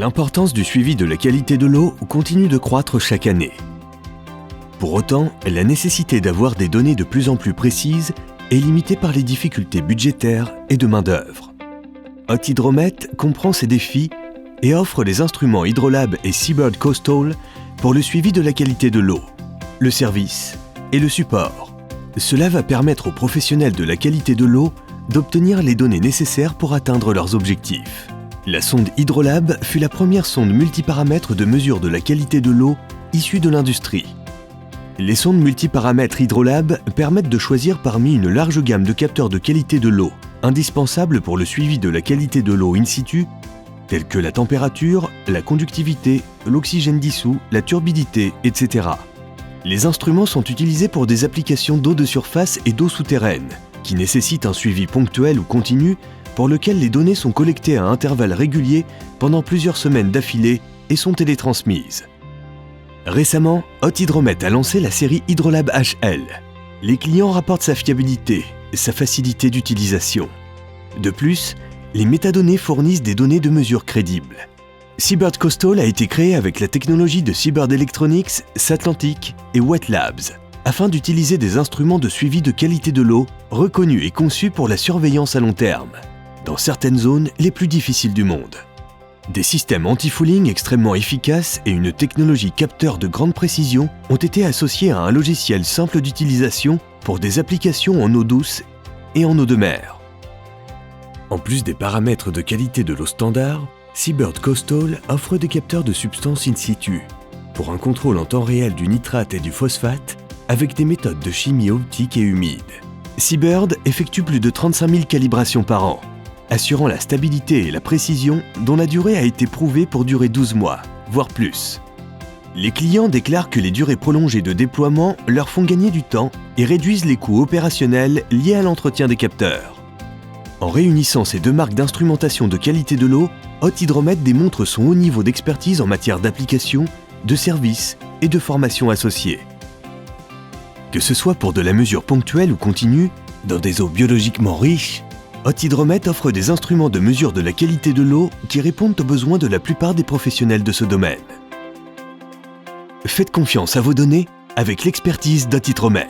L'importance du suivi de la qualité de l'eau continue de croître chaque année. Pour autant, la nécessité d'avoir des données de plus en plus précises est limitée par les difficultés budgétaires et de main-d'œuvre. Hot-Hydromet comprend ces défis et offre les instruments Hydrolab et Seabird Coastal pour le suivi de la qualité de l'eau, le service et le support. Cela va permettre aux professionnels de la qualité de l'eau d'obtenir les données nécessaires pour atteindre leurs objectifs. La sonde Hydrolab fut la première sonde multiparamètres de mesure de la qualité de l'eau issue de l'industrie. Les sondes multiparamètres Hydrolab permettent de choisir parmi une large gamme de capteurs de qualité de l'eau, indispensables pour le suivi de la qualité de l'eau in situ, tels que la température, la conductivité, l'oxygène dissous, la turbidité, etc. Les instruments sont utilisés pour des applications d'eau de surface et d'eau souterraine, qui nécessitent un suivi ponctuel ou continu pour lequel les données sont collectées à intervalles réguliers pendant plusieurs semaines d'affilée et sont télétransmises. Récemment, Hot-Hydromet a lancé la série Hydrolab HL. Les clients rapportent sa fiabilité et sa facilité d'utilisation. De plus, les métadonnées fournissent des données de mesure crédibles. Seabird Coastal a été créé avec la technologie de Seabird Electronics, Satlantic et Wet Labs, afin d'utiliser des instruments de suivi de qualité de l'eau reconnus et conçus pour la surveillance à long terme, dans certaines zones les plus difficiles du monde. Des systèmes anti-fouling extrêmement efficaces et une technologie capteur de grande précision ont été associés à un logiciel simple d'utilisation pour des applications en eau douce et en eau de mer. En plus des paramètres de qualité de l'eau standard, Seabird Coastal offre des capteurs de substances in situ pour un contrôle en temps réel du nitrate et du phosphate avec des méthodes de chimie optique et humide. Seabird effectue plus de 35 000 calibrations par an, assurant la stabilité et la précision dont la durée a été prouvée pour durer 12 mois, voire plus. Les clients déclarent que les durées prolongées de déploiement leur font gagner du temps et réduisent les coûts opérationnels liés à l'entretien des capteurs. En réunissant ces deux marques d'instrumentation de qualité de l'eau, Hot-Hydromet démontre son haut niveau d'expertise en matière d'application, de services et de formation associée. Que ce soit pour de la mesure ponctuelle ou continue, dans des eaux biologiquement riches, Hot-Hydromet offre des instruments de mesure de la qualité de l'eau qui répondent aux besoins de la plupart des professionnels de ce domaine. Faites confiance à vos données avec l'expertise d'Hot-Hydromet.